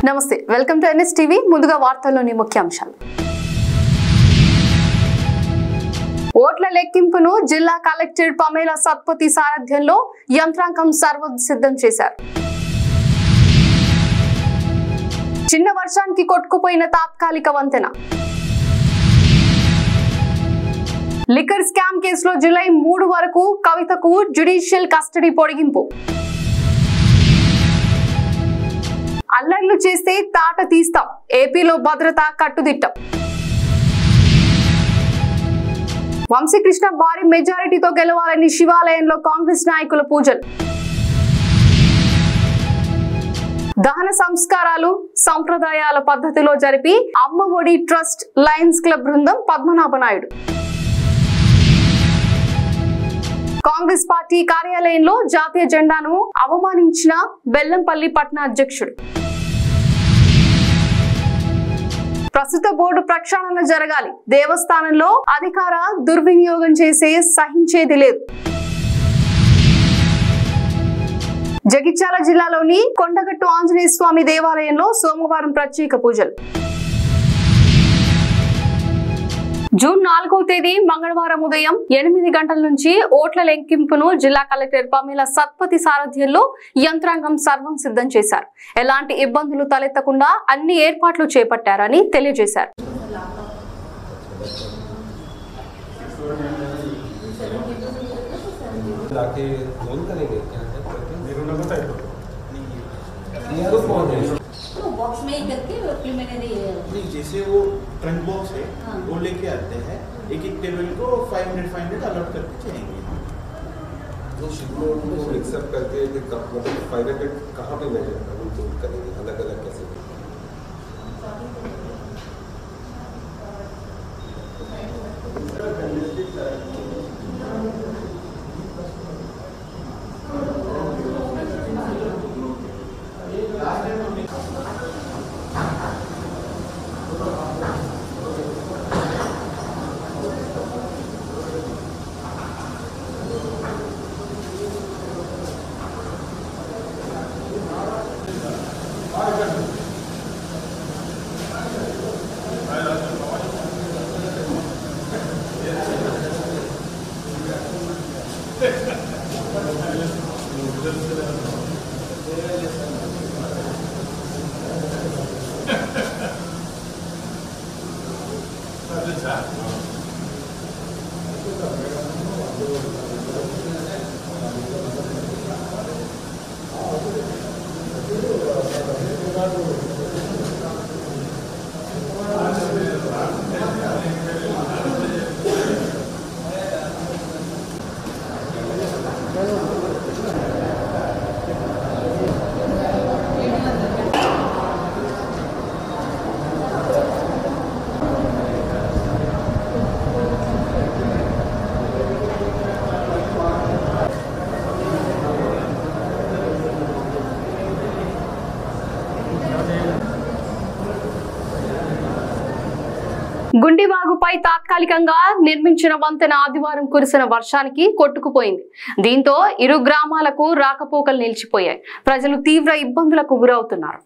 నమస్తే welcome to NS TV ముందుగా వార్తల్లోని ముఖ్యాంశాలు ఓట్ల లెక్కింపును జిల్లా కలెక్టర్ పమేలా సత్పతి సారథ్యంలో యంత్రాంగం సర్వసిద్ధం చేశారు చిన్న వర్షానికి కొట్టుకుపోయిన తాత్కాలిక వంతెన లిక్కర్ స్కామ్ కేసులో జూలై 3 వరకు కవితకు జ్యుడిషియల్ కస్టడీ పొడిగింపు అల్లర్లు చేస్తే తాట తీస్తాం ఏపీలో భద్రత కట్టుదిట్టం వంశీకృష్ణ భారీ మెజారిటీతో గెలవాలని శివాలయంలో కాంగ్రెస్ నాయకుల పూజలు దహన సంస్కారాలు సంప్రదాయాల పద్ధతిలో జరిపి అమ్మ ఒడి ట్రస్ట్ లయన్స్ క్లబ్ బృందం పద్మనాభనాయుడు కాంగ్రెస్ పార్టీ కార్యాలయంలో జాతీయ జెండాను అవమానించిన బెల్లంపల్లి పట్టణ అధ్యక్షుడు ప్రస్తుత బోర్డు ప్రక్షాళన జరగాలి దేవస్థానంలో అధికార దుర్వినియోగం చేసే సహించేది లేదు జగిత్యాల జిల్లాలోని కొండగట్టు ఆంజనేయ స్వామి దేవాలయంలో సోమవారం ప్రత్యేక పూజలు జూన్ 4వ తేదీ మంగళవారం ఉదయం 8 గంటల నుంచి ఓట్ల లెక్కింపును జిల్లా కలెక్టర్ పమేలా సత్పతి సారథ్యంలో యంత్రాంగం సర్వం సిద్ధం చేశారు ఎలాంటి ఇబ్బందులు తలెత్తకుండా అన్ని ఏర్పాట్లు చేపట్టారని తెలియజేశారు तो बॉक्स में ही करके प्रिलिमिनरी नहीं जैसे वो ट्रंक बॉक्स है वो लेके आते हैं एक टेबल को 500 अलॉट करके जाएंगे तो शिपलोड को एक्सेप्ट करके मतलब 500 कहाँ पे मेजर करेंगे अलग अलग कैसे గుండివాగుపై తాత్కాలికంగా నిర్మించిన వంతెన ఆదివారం కురిసిన వర్షానికి కొట్టుకుపోయింది దీంతో ఇరు గ్రామాలకు రాకపోకలు నిలిచిపోయాయి ప్రజలు తీవ్ర ఇబ్బందులకు గురవుతున్నారు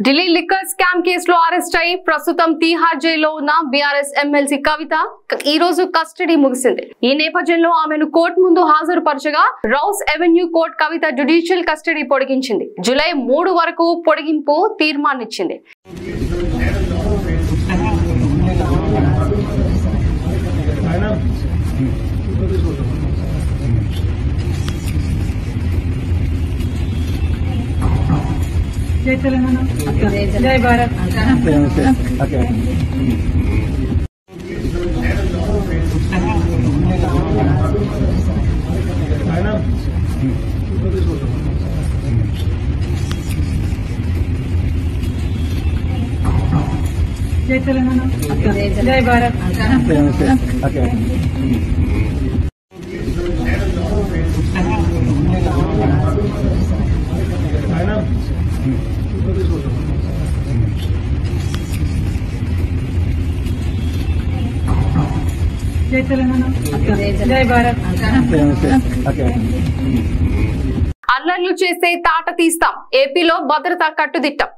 ఢిల్లీ లిక్కర్ స్కామ్ కేసులో అరెస్ట్ అయి ప్రస్తుతం తీహార్ జైల్లో ఉన్న బీఆర్ఎస్ ఎమ్మెల్సీ కవిత ఈ రోజు కస్టడీ ముగిసింది. ఈ నేపథ్యంలో ఆమెను కోర్టు ముందు హాజరుపరచగా రౌస్ ఎవెన్యూ కోర్టు కవిత జ్యుడిషియల్ కస్టడీ పొడిగించింది. జూలై 3 వరకు పొడిగింపు తీర్మానిచ్చింది. जय तेलंगाना, जय भारत. जय तेलंगाना, जय भारत. जय तेलंगाना, जय भारत. అల్లర్లు చేస్తే తాట తీస్తాం. ఏపీలో భద్రత కట్టుదిట్టం.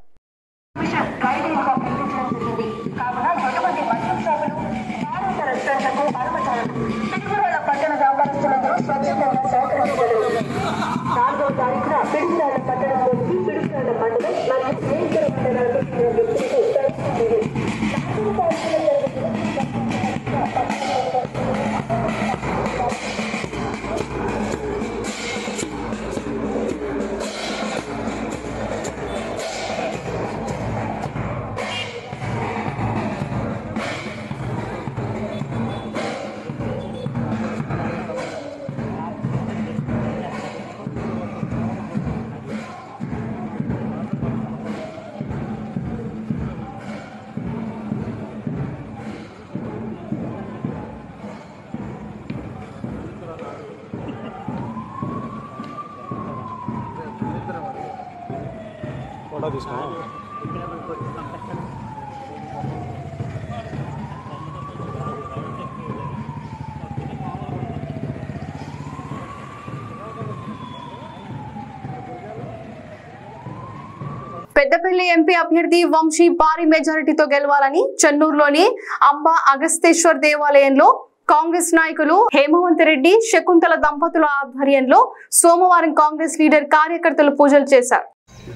పెద్దపల్లి ఎంపీ అభ్యర్థి వంశీ భారీ మెజారిటీతో గెలవాలని చెన్నూరులోని అంబా అగస్తేశ్వర్ దేవాలయంలో కాంగ్రెస్ నాయకులు హేమవంత్ రెడ్డి, శకుంతల దంపతుల ఆధ్వర్యంలో సోమవారం కాంగ్రెస్ లీడర్ కార్యకర్తలు పూజలు చేశారు.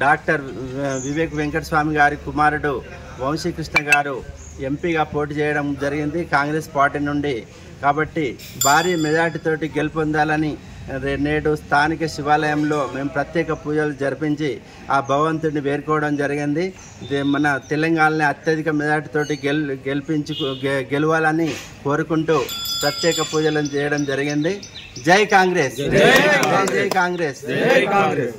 డాక్టర్ వివేక్ వెంకటస్వామి గారి కుమారుడు వంశీకృష్ణ గారు ఎంపీగా పోటీ చేయడం జరిగింది కాంగ్రెస్ పార్టీ నుండి. కాబట్టి భారీ మెజార్టీతోటి గెలుపొందాలని నేడు స్థానిక శివాలయంలో మేము ప్రత్యేక పూజలు జరిపించి ఆ భగవంతుడిని వేడుకోవడం జరిగింది. మన తెలంగాణని అత్యధిక మెజార్టీతోటి గెలవాలని కోరుకుంటూ ప్రత్యేక పూజలను చేయడం జరిగింది. జై కాంగ్రెస్, జై కాంగ్రెస్, జై కాంగ్రెస్.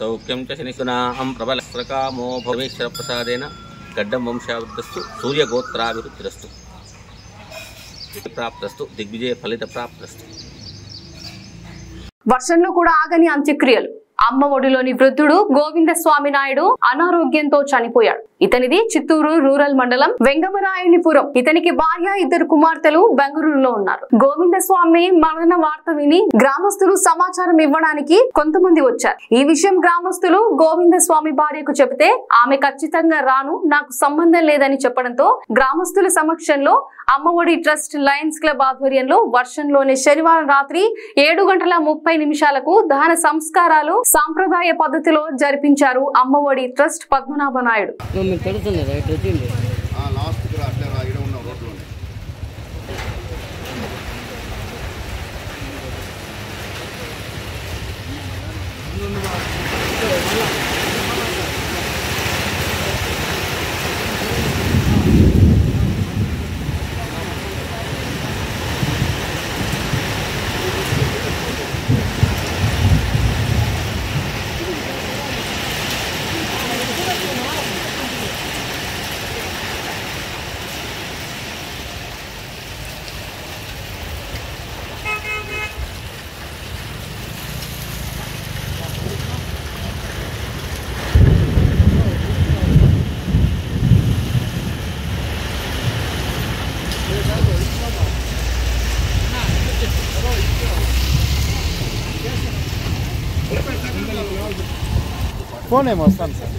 సౌఖ్యం చ శనిసునాహం ప్రబలస్రకామో భవేశ్వర ప్రసాదేన గడ్డం వంశావృతస్తు సూర్యగోత్రాభివృద్ధిరస్తు ప్రాప్తస్తు దిగ్విజయ ఫలిత ప్రాప్తస్తు. వర్షంలో కూడా ఆగని అంత్యక్రియలు. అమ్మ ఒడిలోని వృద్ధుడు గోవిందస్వామి నాయుడు అనారోగ్యంతో చనిపోయాడు. ఇతనిది చిత్తూరు రూరల్ మండలం వెంగమరాయునిపురం. ఇతనికి భార్య, 2 కుమార్తెలు బెంగళూరులో ఉన్నారు. గోవిందస్వామి మరణ వార్త విని గ్రామస్తులు సమాచారం ఇవ్వడానికి కొంతమంది వచ్చారు. ఈ విషయం గ్రామస్తులు గోవిందస్వామి భార్యకు చెబితే ఆమె ఖచ్చితంగా రాను, నాకు సంబంధం లేదని చెప్పడంతో గ్రామస్తుల సమక్షంలో అమ్మఒడి ట్రస్ట్ లయన్స్ క్లబ్ ఆధ్వర్యంలో వర్షంలోనే శనివారం రాత్రి 7:30 దహన సంస్కారాలు సాంప్రదాయ పద్ధతిలో జరిపించారు అమ్మఒడి ట్రస్ట్ పద్మనాభ నాయుడు. ఫోన్ ఏమో వస్తాను సార్.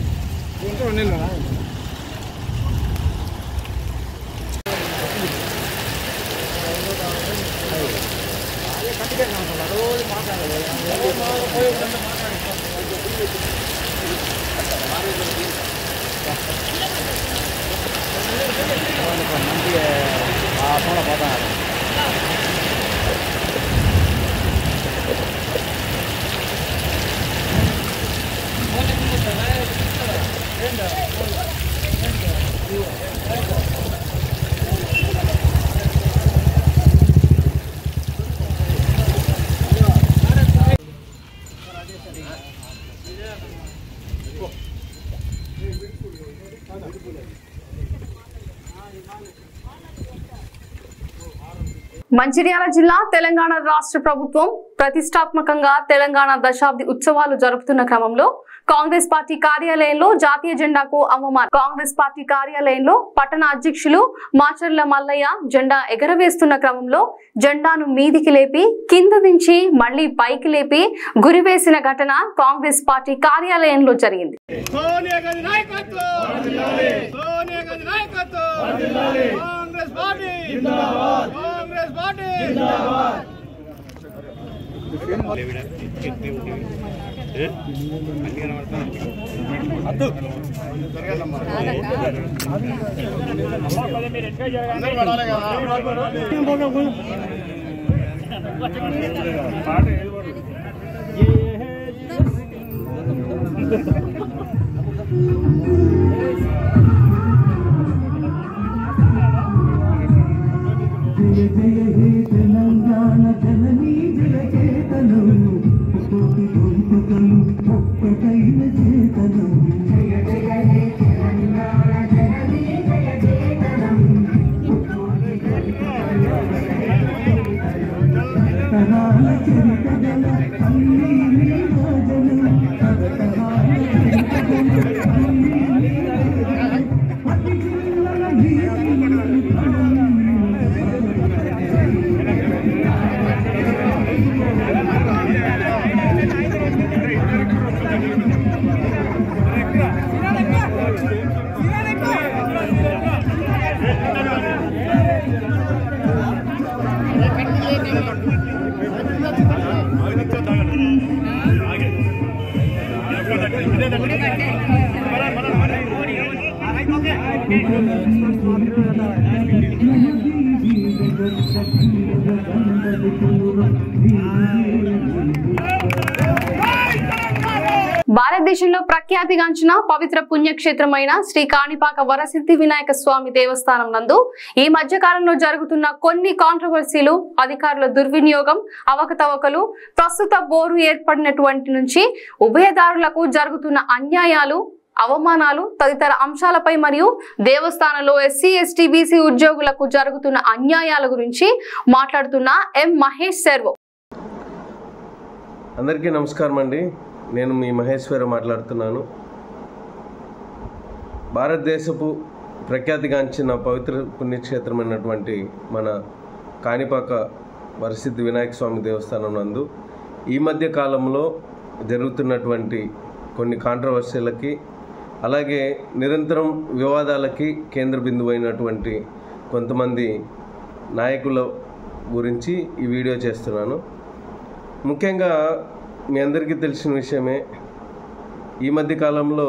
మంచిర్యాల జిల్లా తెలంగాణ రాష్ట్ర ప్రభుత్వం ప్రతిష్టాత్మకంగా తెలంగాణ దశాబ్ది ఉత్సవాలు జరుపుతున్న క్రమంలో కాంగ్రెస్ పార్టీ కార్యాలయంలో జాతీయ జెండాకు అవమానం. కాంగ్రెస్ పార్టీ కార్యాలయంలో పట్టణ అధ్యక్షులు మాచర్ల మల్లయ్య జెండా ఎగరవేస్తున్న క్రమంలో జెండాను మీదికి లేపి కింద నుంచి మళ్లీ పైకి లేపి గురివేసిన ఘటన కాంగ్రెస్ పార్టీ కార్యాలయంలో జరిగింది. భారతదేశంలో ప్రఖ్యాతిగాంచిన పవిత్ర పుణ్యక్షేత్రమైన శ్రీ కాణిపాక వరసిద్ధి వినాయక స్వామి దేవస్థానం నందు ఈ మధ్య కాలంలో జరుగుతున్న కొన్ని కాంట్రవర్సీలు, అధికారుల దుర్వినియోగం, అవకతవకలు, ప్రస్తుత బోరు ఏర్పడినటువంటి నుంచి ఉభయదారులకు జరుగుతున్న అన్యాయాలు, అవమానాలు తదితర అంశాలపై మరియు దేవస్థానంలో ఎస్సీ ఎస్టీ బీసీ ఉద్యోగులకు జరుగుతున్న అన్యాయాల గురించి మాట్లాడుతున్న ఎం మహేష్ శర్వ. అందరికీ నమస్కారం అండి. నేను మీ మహేశ్వర మాట్లాడుతున్నాను. భారతదేశపు ప్రఖ్యాతిగాంచిన పవిత్ర పుణ్యక్షేత్రమైనటువంటి మన కాణిపాక వరసిద్ధి వినాయక స్వామి దేవస్థానం నందు ఈ మధ్య కాలంలో జరుగుతున్నటువంటి కొన్ని కాంట్రవర్సీలకి, అలాగే నిరంతరం వివాదాలకి కేంద్ర బిందువు అయినటువంటి కొంతమంది నాయకుల గురించి ఈ వీడియో చేస్తున్నాను. ముఖ్యంగా మీ అందరికీ తెలిసిన విషయమే, ఈ మధ్య కాలంలో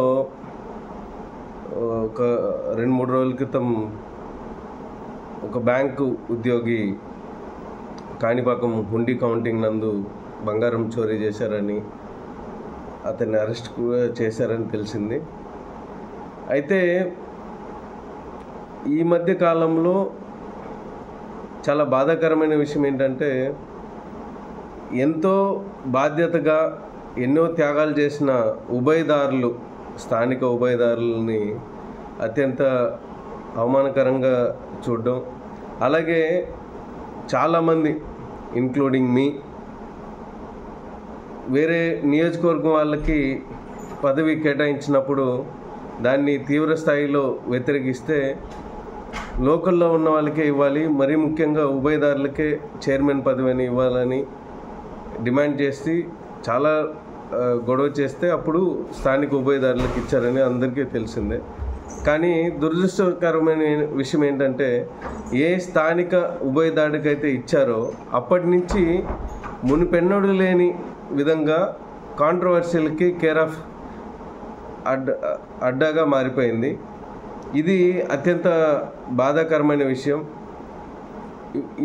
ఒక 2-3 రోజుల క్రితం ఒక బ్యాంకు ఉద్యోగి కాణిపాకం హుండీ కౌంటింగ్ నందు బంగారం చోరీ చేశారని, అతన్ని అరెస్ట్ కూడా చేశారని తెలిసింది. అయితే ఈ మధ్య కాలంలో చాలా బాధాకరమైన విషయం ఏంటంటే, ఎంతో బాధ్యతగా ఎన్నో త్యాగాలు చేసిన ఉభయదారులు, స్థానిక ఉభయదారులని అత్యంత అవమానకరంగా చూడడం, అలాగే చాలామంది ఇంక్లూడింగ్ మీ వేరే నియోజకవర్గం వాళ్ళకి పదవి కేటాయించినప్పుడు దాన్ని తీవ్ర స్థాయిలో వ్యతిరేకిస్తే లోకల్లో ఉన్న వాళ్ళకే ఇవ్వాలి, మరీ ముఖ్యంగా ఉభయదారులకే చైర్మన్ పదవిని ఇవ్వాలని డిమాండ్ చేసి చాలా గొడవ చేస్తే అప్పుడు స్థానిక ఉభయదారులకు ఇచ్చారని అందరికీ తెలిసిందే. కానీ దురదృష్టకరమైన విషయం ఏంటంటే ఏ స్థానిక ఉభయదారుడికైతే ఇచ్చారో అప్పటి నుంచి మునిపెన్నడు లేని విధంగా కాంట్రవర్సీలకి కేర్ ఆఫ్ అడ్డాగా మారిపోయింది. ఇది అత్యంత బాధాకరమైన విషయం.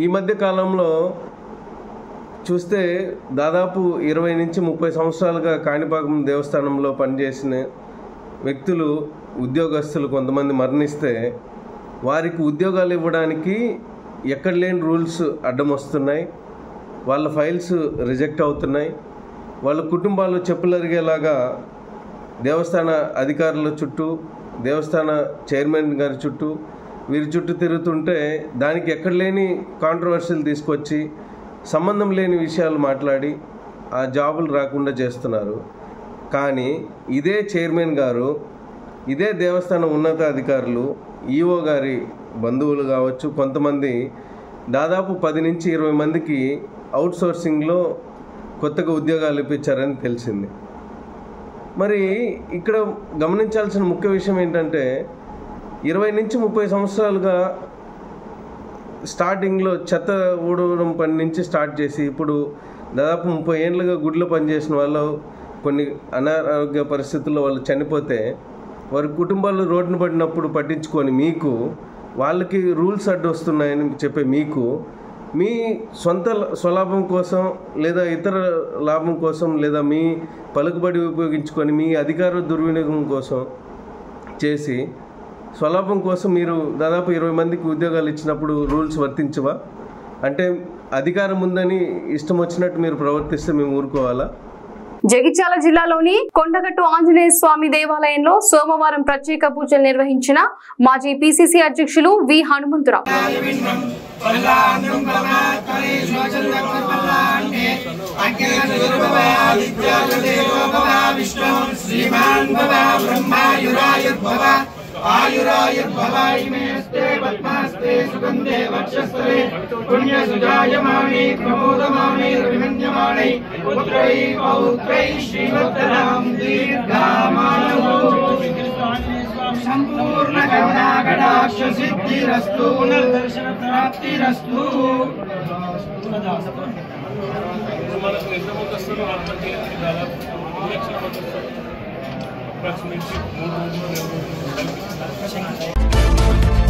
ఈ మధ్య కాలంలో చూస్తే దాదాపు 20 నుంచి 30 సంవత్సరాలుగా కాణిపాకం దేవస్థానంలో పనిచేసిన వ్యక్తులు, ఉద్యోగస్తులు కొంతమంది మరణిస్తే వారికి ఉద్యోగాలు ఇవ్వడానికి ఎక్కడ లేని రూల్స్ అడ్డం వస్తున్నాయి. వాళ్ళ ఫైల్స్ రిజెక్ట్ అవుతున్నాయి. వాళ్ళ కుటుంబాలు చెప్పులరిగేలాగా దేవస్థాన అధికారుల చుట్టూ, దేవస్థాన చైర్మన్ గారి చుట్టూ, వీరి చుట్టూ తిరుగుతుంటే దానికి ఎక్కడ లేని కాంట్రవర్సీలు తీసుకొచ్చి సంబంధం లేని విషయాలు మాట్లాడి ఆ జాబులు రాకుండా చేస్తున్నారు. కానీ ఇదే చైర్మన్ గారు, ఇదే దేవస్థాన ఉన్నతాధికారులు, ఈఓ గారి బంధువులు కావచ్చు, కొంతమంది దాదాపు 10 నుంచి 20 మందికి అవుట్సోర్సింగ్లో కొత్తగా ఉద్యోగాలు ఇప్పించారని తెలిసింది. మరి ఇక్కడ గమనించాల్సిన ముఖ్య విషయం ఏంటంటే 20 నుంచి 30 సంవత్సరాలుగా స్టార్టింగ్లో చెత్త ఊడవడం పని నుంచి స్టార్ట్ చేసి ఇప్పుడు దాదాపు 30 ఏళ్ళుగా గుడిలో పనిచేసిన వాళ్ళు కొన్ని అనారోగ్య పరిస్థితుల్లో వాళ్ళు చనిపోతే వారి కుటుంబాలు రోడ్డును పడినప్పుడు పట్టించుకొని మీకు, వాళ్ళకి రూల్స్ అడ్డు వస్తున్నాయని చెప్పే మీకు, మీ సొంత స్వలాభం కోసం లేదా ఇతర లాభం కోసం లేదా మీ పలుకుబడి ఉపయోగించుకొని మీ అధికార దుర్వినియోగం కోసం చేసి స్వలాభం కోసం మీరు దాదాపు 20 మందికి ఉద్యోగాలు ఇచ్చినప్పుడు రూల్స్ వర్తించవా? అంటే అధికారం ఉందని ఇష్టం వచ్చినట్టు మీరు ప్రవర్తిస్తే మేము ఊరుకోవాలా? జగిత్యాల జిల్లాలోని కొండగట్టు ఆంజనేయ స్వామి దేవాలయంలో సోమవారం ప్రత్యేక పూజలు నిర్వహించిన మాజీ పిసిసి అధ్యక్షులు వి హనుమంతరావు. आयुरायुर्भवायिमेस्ते पद्मास्ते सुगन्धे वक्षस्थले पुण्यसुजायमाने प्रमोदमाने रविमन्यमाने पुत्रैः पौत्रैः श्रीवर्धनां दीर्घामायुः सम्पूर्ण करुणाकटाक्ष सिद्धिरस्तु पुनर्दर्शन प्राप्तिरस्तु. approximately 4